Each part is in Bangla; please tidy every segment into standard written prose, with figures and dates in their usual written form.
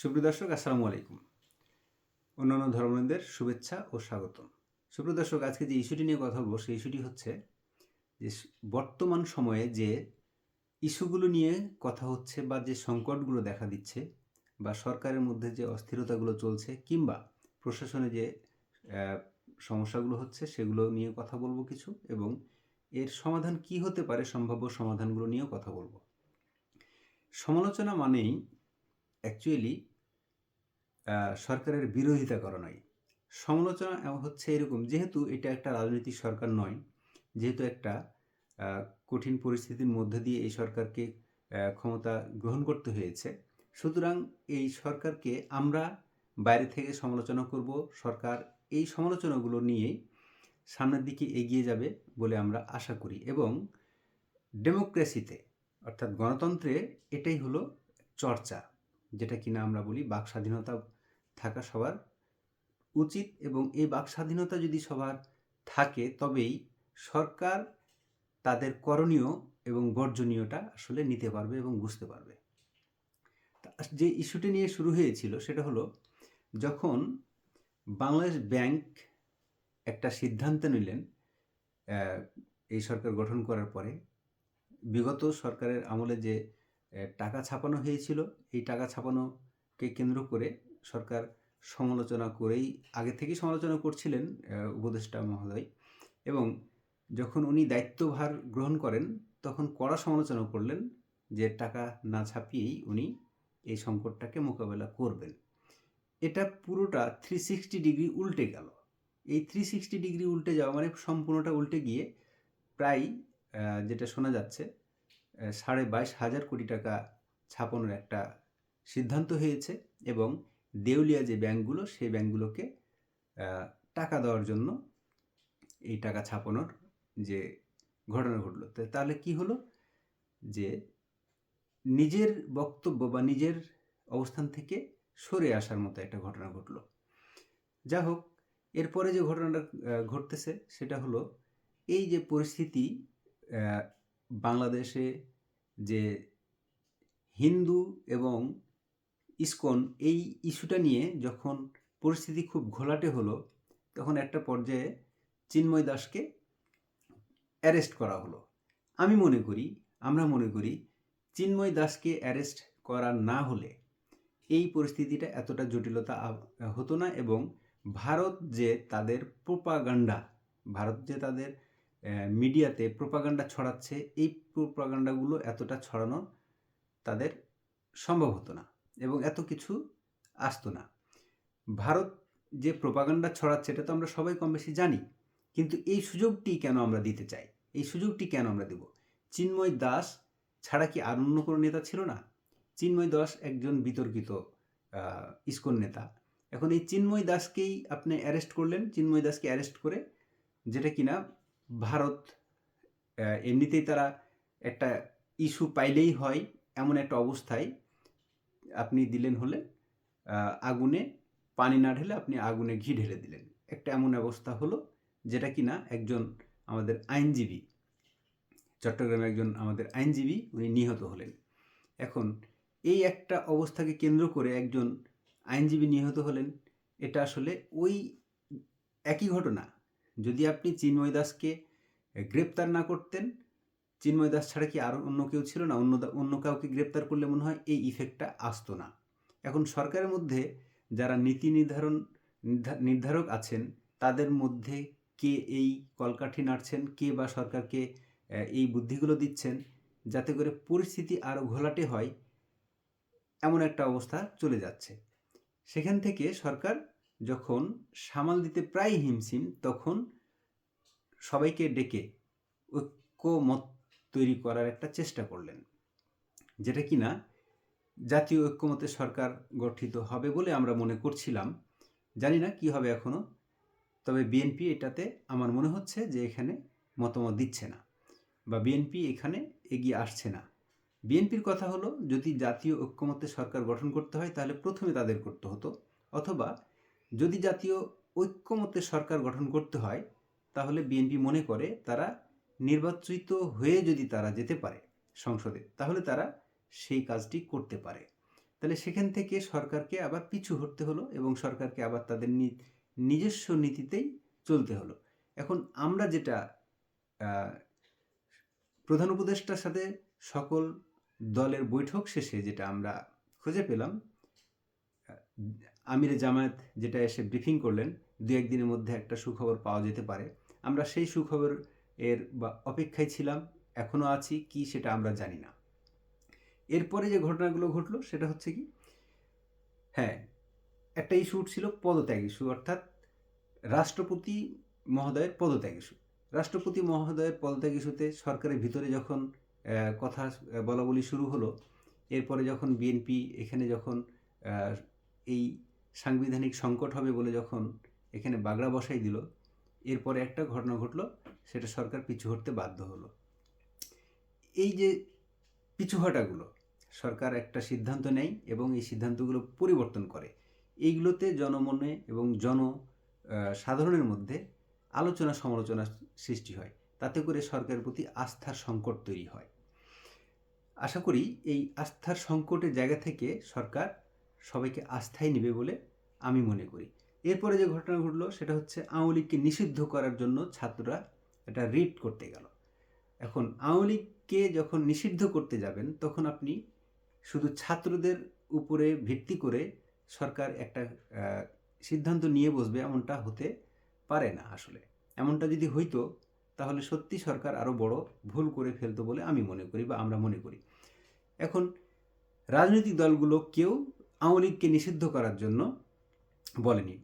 সুপ্রিয় দর্শক, আসসালামু আলাইকুম। অন্যান্য ধর্মাবলম্বীদের শুভেচ্ছা ও স্বাগতম। সুপ্রিয় দর্শক, আজকে যে ইস্যুটি নিয়ে কথা বলবো সেই ইস্যুটি হচ্ছে যে বর্তমান সময়ে যে ইস্যুগুলো নিয়ে কথা হচ্ছে বা যে সংকটগুলো দেখা দিচ্ছে বা সরকারের মধ্যে যে অস্থিরতাগুলো চলছে কিংবা প্রশাসনে যে সমস্যাগুলো হচ্ছে সেগুলো নিয়ে কথা বলবো কিছু, এবং এর সমাধান কি হতে পারে, সম্ভাব্য সমাধানগুলো নিয়েও কথা বলবো। সমালোচনা মানেই অ্যাকচুয়ালি সরকারের বিরোধিতা করা নয়। সমালোচনা হচ্ছে এরকম, যেহেতু এটা একটা রাজনৈতিক সরকার নয়, যেহেতু একটা কঠিন পরিস্থিতির মধ্যে দিয়ে এই সরকারকে ক্ষমতা গ্রহণ করতে হয়েছে, সুতরাং এই সরকারকে আমরা বাইরে থেকে সমালোচনা করব। সরকার এই সমালোচনাগুলো নিয়ে সামনের দিকে এগিয়ে যাবে বলে আমরা আশা করি, এবং ডেমোক্রেসিতে অর্থাৎ গণতন্ত্রে এটাই হলো চর্চা, যেটা কিনা আমরা বলি বাক স্বাধীনতা থাকা সবার উচিত, এবং এই বাক স্বাধীনতা যদি সবার থাকে তবেই সরকার তাদের করণীয় এবং বর্জনীয়টা আসলে নিতে পারবে এবং বুঝতে পারবে। যে ইস্যুটি নিয়ে শুরু হয়েছিল সেটা হলো, যখন বাংলাদেশ ব্যাংক একটা সিদ্ধান্ত নিলেন এই সরকার গঠন করার পরে, বিগত সরকারের আমলে যে টাকা ছাপানো হয়েছিল, এই টাকা ছাপানোকে কেন্দ্র করে সরকার সমালোচনা করেই আগে থেকেই সমালোচনা করছিলেন উপদেষ্টা মহোদয়, এবং যখন উনি দায়িত্বভার গ্রহণ করেন তখন কড়া সমালোচনা করলেন যে টাকা না ছাপিয়েই উনি এই সংকটটাকে মোকাবেলা করবেন। এটা পুরোটা 360 ডিগ্রি উল্টে গেল। এই 360 ডিগ্রি উল্টে যাওয়া মানে সম্পূর্ণটা উল্টে গিয়ে প্রায় যেটা শোনা যাচ্ছে 22,500 কোটি টাকা ছাপানোর একটা সিদ্ধান্ত হয়েছে, এবং দেউলিয়া যে ব্যাংকগুলো সেই ব্যাংকগুলোকে টাকা দেওয়ার জন্য এই টাকা ছাপানোর যে ঘটনা ঘটলো, তাহলে কি হলো যে নিজের বক্তব্য বা নিজের অবস্থান থেকে সরে আসার মতো একটা ঘটনা ঘটলো। যা হোক, এরপরে যে ঘটনাটা ঘটতেছে সেটা হলো এই যে পরিস্থিতি, বাংলাদেশে যে হিন্দু এবং ইসকন এই ইস্যুটা নিয়ে যখন পরিস্থিতি খুব ঘোলাটে হলো, তখন একটা পর্যায়ে চিন্ময় দাসকে অ্যারেস্ট করা হলো। আমরা মনে করি চিন্ময় দাসকে অ্যারেস্ট করা না হলে এই পরিস্থিতিটা এতটা জটিলতা হতো না, এবং ভারত যে তাদের মিডিয়াতে প্রোপাগান্ডা ছড়াচ্ছে, এই প্রোপাগান্ডাগুলো এতটা ছড়ানো তাদের সম্ভব হতো না এবং এত কিছু আসতো না। ভারত যে প্রোপাগান্ডা ছড়াচ্ছে এটা তো আমরা সবাই কম বেশি জানি, কিন্তু এই সুযোগটি কেন আমরা দিতে চাই, এই সুযোগটি কেন আমরা দেব? চিন্ময় দাস ছাড়া কি আর অন্য কোনো নেতা ছিল না? চিন্ময় দাস একজন বিতর্কিত ইসকন নেতা। এখন এই চিন্ময় দাসকেই আপনি অ্যারেস্ট করলেন। চিন্ময় দাসকে অ্যারেস্ট করে, যেটা কিনা ভারত এমনিতেই তারা একটা ইস্যু পাইলেই হয় এমন একটা অবস্থায় আপনি দিলেন হলে আগুনে পানি না ঢেলে আপনি আগুনে ঘি ঢেলে দিলেন, একটা এমন অবস্থা হলো, যেটা কিনা একজন আমাদের আইনজীবী, চট্টগ্রামে একজন আমাদের আইনজীবী উনি নিহত হলেন। এখন এই একটা অবস্থাকে কেন্দ্র করে একজন আইনজীবী নিহত হলেন, এটা আসলে ওই একই ঘটনা। যদি আপনি চিন্ময় দাসকে গ্রেপ্তার না করতেন, চিন্ময় দাস ছাড়া কি আর অন্য কেউ ছিল না? অন্য কাউকে গ্রেপ্তার করলে মনে হয় এই ইফেক্টটা আসতো না। এখন সরকারের মধ্যে যারা নীতি নির্ধারক আছেন, তাদের মধ্যে কে এই কলকাঠি নাড়ছেন, কে বা সরকারকে এই বুদ্ধিগুলো দিচ্ছেন যাতে করে পরিস্থিতি আরও ঘোলাটে হয়, এমন একটা অবস্থা চলে যাচ্ছে। সেখান থেকে সরকার যখন সামাল দিতে প্রায় হিমশিম, তখন সবাইকে ডেকে ঐক্যমত তৈরি করার একটা চেষ্টা করলেন, যেটা কিনা জাতীয় ঐক্যমতের সরকার গঠিত হবে বলে আমরা মনে করছিলাম। জানি না কি হবে এখনও, তবে বিএনপি এটাতে আমার মনে হচ্ছে যে এখানে মতামত দিচ্ছে না বা বিএনপি এখানে এগিয়ে আসছে না। বিএনপির কথা হলো, যদি জাতীয় ঐক্যমত্যের সরকার গঠন করতে হয় তাহলে প্রথমে তাদের করতে হতো, অথবা যদি জাতীয় ঐক্যমত্যের সরকার গঠন করতে হয় তাহলে বিএনপি মনে করে তারা নির্বাচিত হয়ে যদি তারা যেতে পারে সংসদে, তাহলে তারা সেই কাজটি করতে পারে। তাহলে সেখান থেকে সরকারকে আবার পিছু হটতে হলো এবং সরকারকে আবার তাদের নিজস্ব নীতিতেই চলতে হলো। এখন আমরা যেটা প্রধান উপদেষ্টার সাথে সকল দলের বৈঠক শেষে যেটা আমরা খুঁজে পেলাম, আমিরে জামায়াত যেটা এসে ব্রিফিং করলেন, 2-1 দিনের মধ্যে একটা সুখবর পাওয়া যেতে পারে। আমরা সেই সুখবর এর বা অপেক্ষায় ছিলাম, এখনও আছি, কি সেটা আমরা জানি না। এরপরে যে ঘটনাগুলো ঘটলো সেটা হচ্ছে কি, হ্যাঁ, একটা ইস্যু উঠছিল পদত্যাগ ইস্যু, অর্থাৎ রাষ্ট্রপতি মহোদয়ের পদত্যাগ ইস্যু। রাষ্ট্রপতি মহোদয়ের পদত্যাগ ইস্যুতে সরকারের ভিতরে যখন কথা বলা বলি শুরু হলো, এরপরে যখন বিএনপি এখানে যখন এই সাংবিধানিক সংকট হবে বলে যখন এখানে বাগড়া বসাই দিল, এরপরে একটা ঘটনা ঘটলো, সেটা সরকার পিছু হটতে বাধ্য হলো। এই যে পিছু হটাগুলো, সরকার একটা সিদ্ধান্ত নেয় এবং এই সিদ্ধান্তগুলো পরিবর্তন করে, এইগুলোতে জনমনে এবং সাধারণের মধ্যে আলোচনা সমালোচনা সৃষ্টি হয়, তাতে করে সরকারের প্রতি আস্থার সংকট তৈরি হয়। আশা করি এই আস্থার সংকটের জায়গা থেকে সরকার সবাইকে আস্থায় নেবে বলে আমি মনে করি। এরপরে যে ঘটনা ঘটলো সেটা হচ্ছে আওয়ামী লীগকে নিষিদ্ধ করার জন্য ছাত্ররা একটা রিট করতে গেল। এখন আওয়ামী লীগকে যখন নিষিদ্ধ করতে যাবেন, তখন আপনি শুধু ছাত্রদের উপরে ভিত্তি করে সরকার একটা সিদ্ধান্ত নিয়ে বসবে, এমনটা হতে পারে না। আসলে এমনটা যদি হইতো তাহলে সত্যি সরকার আরও বড় ভুল করে ফেলতো বলে আমি মনে করি বা আমরা মনে করি। এখন রাজনৈতিক দলগুলো কেউ আওয়ামী লীগকে নিষিদ্ধ করার জন্য বলেনি,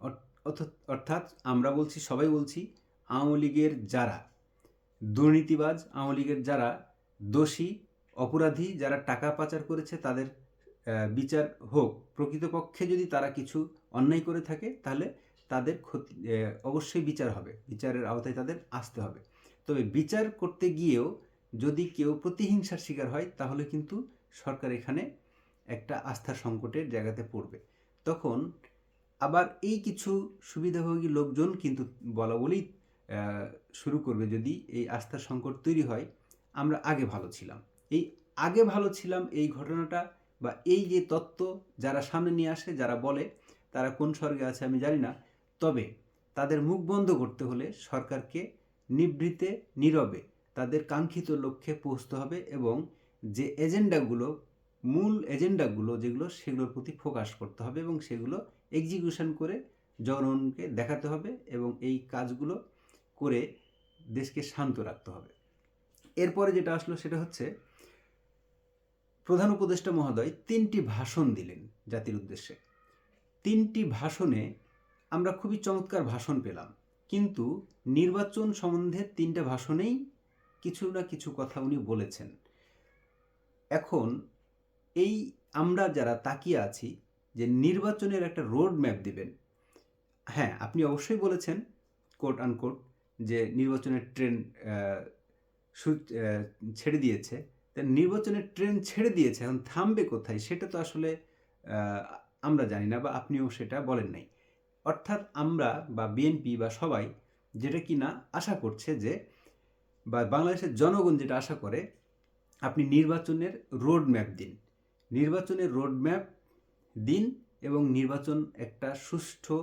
অর্থাৎ আমরা বলছি, সবাই বলছি, আওয়ামী লীগের যারা দুর্নীতিবাজ, আওয়ামী লীগের যারা দোষী অপরাধী, যারা টাকা পাচার করেছে, তাদের বিচার হোক। প্রকৃতপক্ষে যদি তারা কিছু অন্যায় করে থাকে তাহলে তাদের অবশ্যই বিচার হবে, বিচারের আওতায় তাদের আসতে হবে। তবে বিচার করতে গিয়েও যদি কেউ প্রতিহিংসার শিকার হয় তাহলে কিন্তু সরকার এখানে একটা আস্থার সংকটের জায়গাতে পড়বে। তখন আবার এই কিছু সুবিধাভোগী লোকজন কিন্তু বলা বলেই শুরু করবে, যদি এই আস্থার সংকট তৈরি হয়, আমরা আগে ভালো ছিলাম। এই আগে ভালো ছিলাম এই ঘটনাটা বা এই যে তত্ত্ব যারা সামনে নিয়ে আসে, যারা বলে, তারা কোন স্বর্গে আছে আমি জানি না। তবে তাদের মুখ বন্ধ করতে হলে সরকারকে নিভৃতে নীরবে তাদের কাঙ্ক্ষিত লক্ষ্যে পৌঁছতে হবে এবং যে এজেন্ডাগুলো, মূল এজেন্ডাগুলো যেগুলো, সেগুলোর প্রতি ফোকাস করতে হবে এবং সেগুলো এক্সিকিউশন করে জনগণকে দেখাতে হবে এবং এই কাজগুলো করে দেশকে শান্ত রাখতে হবে। এরপরে যেটা আসলো সেটা হচ্ছে প্রধান উপদেষ্টা মহোদয় 3টি ভাষণ দিলেন জাতির উদ্দেশ্যে। 3টি ভাষণে আমরা খুবই চমৎকার ভাষণ পেলাম, কিন্তু নির্বাচন সম্বন্ধে 3টা ভাষণেই কিছু না কিছু কথা উনি বলেছেন। এখন এই আমরা যারা তাকিয়ে আছি যে নির্বাচনের একটা রোড ম্যাপ দিবেন, হ্যাঁ, আপনি অবশ্যই বলেছেন কোট আনকোট যে নির্বাচনের ট্রেন ছেড়ে দিয়েছে। নির্বাচনের ট্রেন ছেড়ে দিয়েছে, এখন থামবে কোথায় সেটা তো আসলে আমরা জানি না বা আপনিও সেটা বলেন নাই। অর্থাৎ আমরা বা বিএনপি বা সবাই যেটা কিনা আশা করছে যে, বা বাংলাদেশের জনগণ যেটা আশা করে, আপনি নির্বাচনের রোড ম্যাপ দিন, নির্বাচনের রোড ম্যাপ দিন এবং নির্বাচন একটা সুষ্ঠু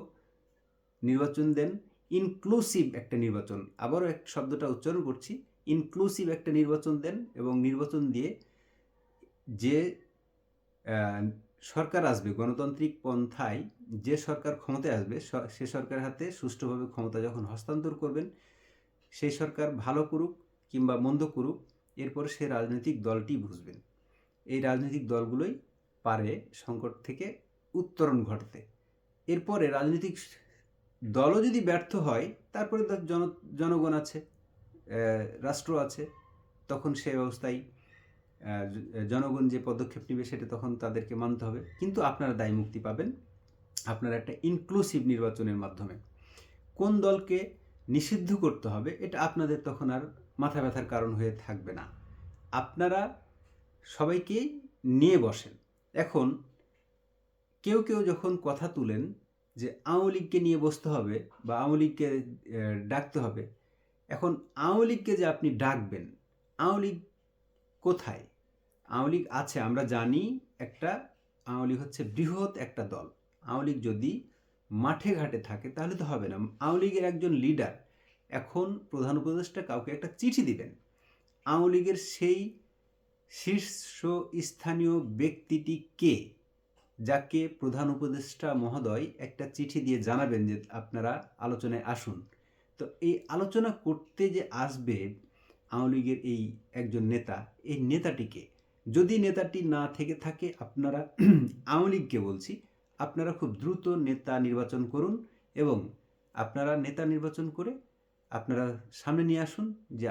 নির্বাচন দেন, ইনক্লুসিভ একটা নির্বাচন, আবারও এক শব্দটা উচ্চারণ করছি, ইনক্লুসিভ একটা নির্বাচন দেন এবং নির্বাচন দিয়ে যে সরকার আসবে গণতান্ত্রিক পন্থায়, যে সরকার ক্ষমতায় আসবে, সে সরকারের হাতে সুষ্ঠুভাবে ক্ষমতা যখন হস্তান্তর করবেন, সেই সরকার ভালো করুক কিংবা মন্দ করুক, এরপর সে রাজনৈতিক দলটি বুঝবেন। এই রাজনৈতিক দলগুলোই পারে সংকট থেকে উত্তরণ ঘটাতে। এরপরে রাজনৈতিক দলও যদি ব্যর্থ হয়, তারপরে জনগণ আছে, রাষ্ট্র আছে, তখন সে অবস্থায় জনগণ যে পদক্ষেপ নেবে সেটা তখন তাদেরকে মানতে হবে। কিন্তু আপনারা দায় মুক্তি পাবেন আপনারা একটা ইনক্লুসিভ নির্বাচনের মাধ্যমে। কোন দলকে নিষিদ্ধ করতে হবে এটা আপনাদের তখন আর মাথা ব্যথার কারণ হয়ে থাকবে না। আপনারা সবাইকে নিয়ে বসেন। এখন কেউ কেউ যখন কথা তুলেন যে আওয়ামী লীগকে নিয়ে বসতে হবে বা আওয়ামী লীগকে ডাকতে হবে, এখন আওয়ামী লীগকে যে আপনি ডাকবেন, আওয়ামী লীগ কোথায়? আওয়ামী লীগ আছে, আমরা জানি, একটা আওয়ামী লীগ হচ্ছে বৃহৎ একটা দল। আওয়ামী লীগ যদি মাঠে ঘাটে থাকে তাহলে তো হবে না। আওয়ামী লীগের একজন লিডার এখন প্রধান উপদেষ্টা কাউকে একটা চিঠি দিবেন, আওয়ামী লীগের সেই শীর্ষস্থানীয় ব্যক্তিটি কে, যাকে প্রধান উপদেষ্টা মহোদয় একটা চিঠি দিয়ে জানাবেন যে আপনারা আলোচনায় আসুন। তো এই আলোচনা করতে যে আসবে আওয়ামী লীগের এই একজন নেতা, এই নেতাটিকে, যদি নেতাটি না থেকে থাকে, আপনারা আওয়ামী লীগকে বলছি, আপনারা খুব দ্রুত নেতা নির্বাচন করুন এবং আপনারা নেতা নির্বাচন করে আপনারা সামনে নিয়ে আসুন যে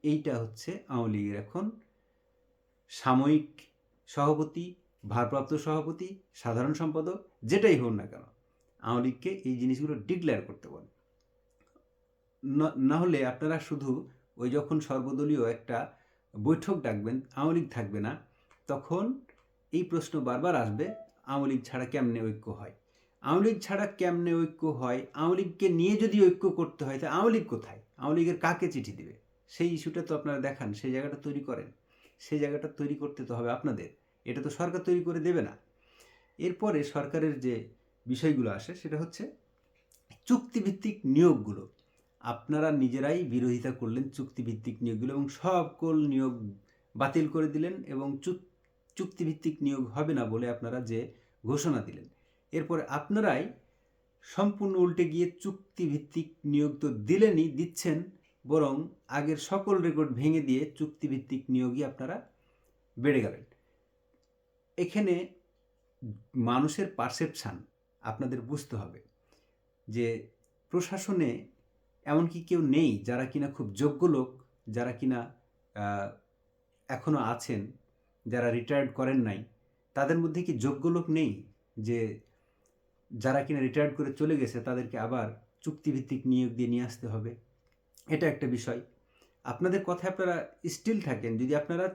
এইটা হচ্ছে আওয়ামী লীগের এখন সাময়িক সভাপতি, ভারপ্রাপ্ত সভাপতি, সাধারণ সম্পাদক, যেটাই হোক না কেন, আওয়ামী লীগকে এই জিনিসগুলো ডিক্লেয়ার করতে বলেন। না হলে আপনারা শুধু ওই যখন সর্বদলীয় একটা বৈঠক ডাকবেন, আওয়ামী লীগ থাকবে না, তখন এই প্রশ্ন বারবার আসবে, আওয়ামী লীগ ছাড়া কেমনে ঐক্য হয়? আওয়ামী লীগ ছাড়া কেমনে ঐক্য হয়? আওয়ামী লীগকে নিয়ে যদি ঐক্য করতে হয়, তাহলে আওয়ামী লীগ কোথায়? আওয়ামী লীগের কাকে চিঠি দিবে? সেই ইস্যুটা তো আপনারা দেখান, সেই জায়গাটা তৈরি করেন। সেই জায়গাটা তৈরি করতে তো হবে আপনাদের, এটা তো সরকার তৈরি করে দেবে না। এরপরে সরকারের যে বিষয়গুলো আসে সেটা হচ্ছে চুক্তিভিত্তিক নিয়োগগুলো। আপনারা নিজেরাই বিরোধিতা করলেন চুক্তিভিত্তিক নিয়োগগুলো এবং সকল নিয়োগ বাতিল করে দিলেন এবং চুক্তিভিত্তিক নিয়োগ হবে না বলে আপনারা যে ঘোষণা দিলেন, এরপরে আপনারাই সম্পূর্ণ উল্টে গিয়ে চুক্তিভিত্তিক নিয়োগ তো দিচ্ছেন, বরং আগের সকল রেকর্ড ভেঙে দিয়ে চুক্তিভিত্তিক নিয়োগই আপনারা বেড়ে গেলেন। এখানে মানুষের পারসেপশান আপনাদের বুঝতে হবে যে প্রশাসনে এমনকি কেউ নেই যারা কিনা খুব যোগ্য লোক, যারা কিনা এখনও আছেন, যারা রিটায়ার্ড করেন নাই, তাদের মধ্যে কি যোগ্য লোক নেই যে যারা কিনা রিটায়ার্ড করে চলে গেছে তাদেরকে আবার চুক্তিভিত্তিক নিয়োগ দিয়ে নিয়ে আসতে হবে? এটা একটা বিষয়। আপনাদের কথায় আপনারা স্টিল থাকেন, যদি আপনারা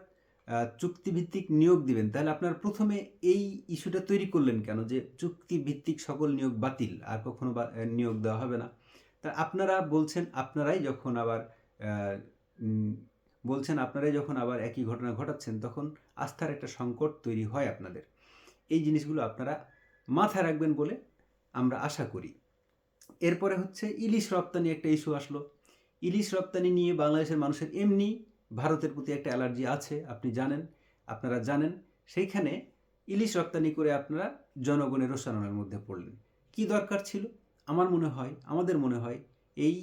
চুক্তিভিত্তিক নিয়োগ দিবেন তাহলে আপনারা প্রথমে এই ইস্যুটা তৈরি করলেন কেন যে চুক্তিভিত্তিক সকল নিয়োগ বাতিল, আর কখনো নিয়োগ দেওয়া হবে না? তা আপনারা বলছেন, আপনারাই যখন আবার একই ঘটনা ঘটাচ্ছেন, তখন আস্থার একটা সংকট তৈরি হয় আপনাদের। এই জিনিসগুলো আপনারা মাথায় রাখবেন বলে আমরা আশা করি। এরপরে হচ্ছে ইলিশ রপ্তানি একটা ইস্যু আসলো। ইলিশ রপ্তানি নিয়ে বাংলাদেশের মানুষের এমনি ভারতের প্রতি একটা অ্যালার্জি আছে, আপনারা জানেন। সেইখানে ইলিশ রপ্তানি করে আপনারা জনগণের রোষানলের মধ্যে পড়লেন। কি দরকার ছিল? আমাদের মনে হয় এই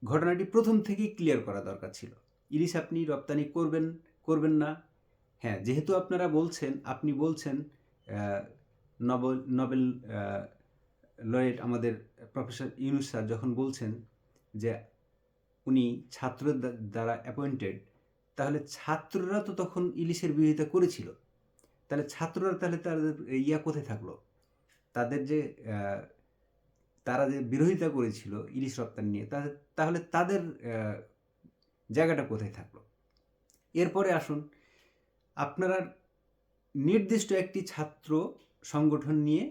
ঘটনাটি প্রথম থেকেই ক্লিয়ার করা দরকার ছিল। ইলিশ আপনি রপ্তানি করবেন না। হ্যাঁ, যেহেতু আপনি বলছেন নোবেল লরেট আমাদের প্রফেসর ইউনূস স্যার যখন বলছেন যে উনি ছাত্রদের দ্বারা অ্যাপয়েন্টেড, তাহলে ছাত্ররা তো তখন ইলিশের বিরোধিতা করেছিল। তাহলে ছাত্ররা তাহলে তাদের কোথায় থাকলো? তারা যে বিরোধিতা করেছিল ইলিশ রপ্তানি নিয়ে, তাহলে তাদের জায়গাটা কোথায় থাকলো? এরপরে আসুন, আপনারা নির্দিষ্ট একটি ছাত্র সংগঠন নিয়ে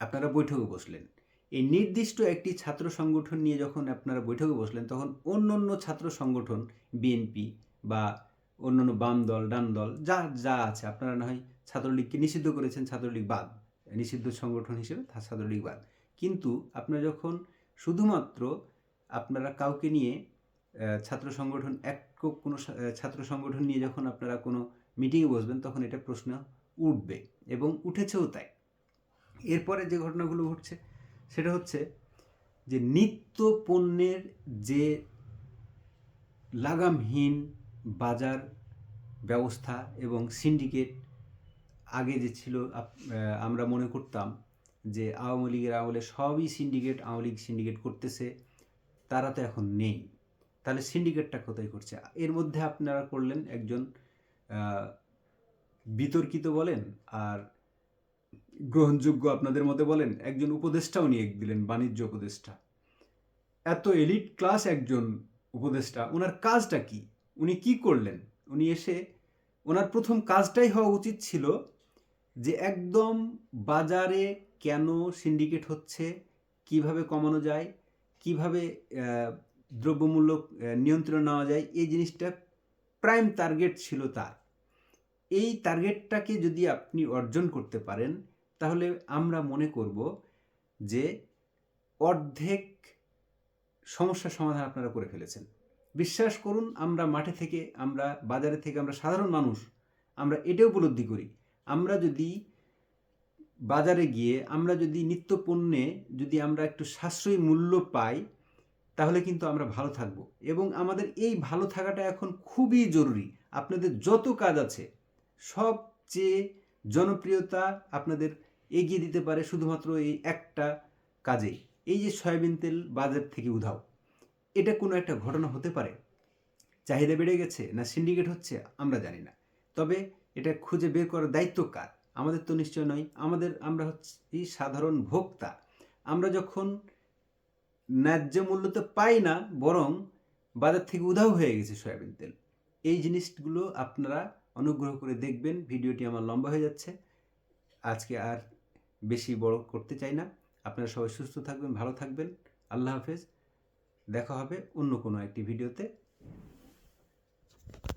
আপনারা বৈঠকে বসলেন। এই নির্দিষ্ট একটি ছাত্র সংগঠন নিয়ে যখন আপনারা বৈঠকে বসলেন, তখন অন্য ছাত্র সংগঠন, বিএনপি বা অন্যান্য বাম দল, ডান দল, যা আছে, আপনারা না হয় ছাত্রলীগকে নিষিদ্ধ করেছেন, ছাত্রলীগ বাদ, নিষিদ্ধ সংগঠন হিসেবে ছাত্রলীগ বাদ। কিন্তু আপনারা যখন শুধুমাত্র আপনারা কাউকে নিয়ে ছাত্র সংগঠন, কোনো ছাত্র সংগঠন নিয়ে যখন আপনারা কোনো মিটিংয়ে বসবেন, তখন এটা প্রশ্ন উঠবে এবং উঠেছেও তাই। এরপরে যে ঘটনাগুলো ঘটছে সেটা হচ্ছে যে নিত্য পণ্যের যে লাগামহীন বাজার ব্যবস্থা এবং সিন্ডিকেট আগে যে ছিল, আমরা মনে করতাম যে আওয়ামী লীগের আমলে সবই আওয়ামী লীগ সিন্ডিকেট করতেছে, তারা তো এখন নেই। তাহলে সিন্ডিকেটটা কোথায় করছে? এর মধ্যে আপনারা করলেন একজন বিতর্কিত বলেন আর গ্রহণযোগ্য আপনাদের মতে বলেন, একজন উপদেষ্টাও নিয়ে দিলেন, বাণিজ্য উপদেষ্টা। এত এলিট ক্লাস একজন উপদেষ্টা, ওনার কাজটা কি? উনি কি করলেন? উনি এসে ওনার প্রথম কাজটাই হওয়া উচিত ছিল যে একদম বাজারে কেন সিন্ডিকেট হচ্ছে, কিভাবে কমানো যায়, কিভাবে দ্রব্যমূল্য নিয়ন্ত্রণ নেওয়া যায়, এই জিনিসটা প্রাইম টার্গেট ছিল তার। এই টার্গেটটাকে যদি আপনি অর্জন করতে পারেন তাহলে আমরা মনে করব যে অর্ধেক সমস্যার সমাধান আপনারা করে ফেলেছেন। বিশ্বাস করুন, আমরা মাঠে থেকে, আমরা বাজারে থেকে, আমরা সাধারণ মানুষ, আমরা এটাও উপলব্ধি করি, আমরা যদি বাজারে গিয়ে আমরা যদি নিত্য পণ্যে যদি আমরা একটু সাশ্রয়ী মূল্য পাই তাহলে কিন্তু আমরা ভালো থাকব। এবং আমাদের এই ভালো থাকাটা এখন খুবই জরুরি। আপনাদের যত কাজ আছে সবচেয়ে জনপ্রিয়তা আপনাদের এগিয়ে দিতে পারে শুধুমাত্র এই একটা কাজেই, এই যে সয়াবিন তেল বাজার থেকে উধাও। এটা কোনো একটা ঘটনা হতে পারে, চাহিদা বেড়ে গেছে না সিন্ডিকেট হচ্ছে আমরা জানি না, তবে এটা খুঁজে বের করার দায়িত্ব কার? আমাদের তো নিশ্চয় নয়। আমরা হচ্ছে এই সাধারণ ভোক্তা। আমরা যখন ন্যায্য মূল্য তো পাই না, বরং বাজার থেকে উধাও হয়ে গেছে সয়াবিন তেল। এই জিনিসগুলো আপনারা অনুগ্রহ করে দেখবেন। ভিডিওটি আমার লম্বা হয়ে যাচ্ছে, আজকে আর বেশি বড় করতে চাই না। আপনারা সবাই সুস্থ থাকবেন, ভালো থাকবেন। আল্লাহ হাফেজ। দেখা হবে অন্য কোনো একটি ভিডিওতে।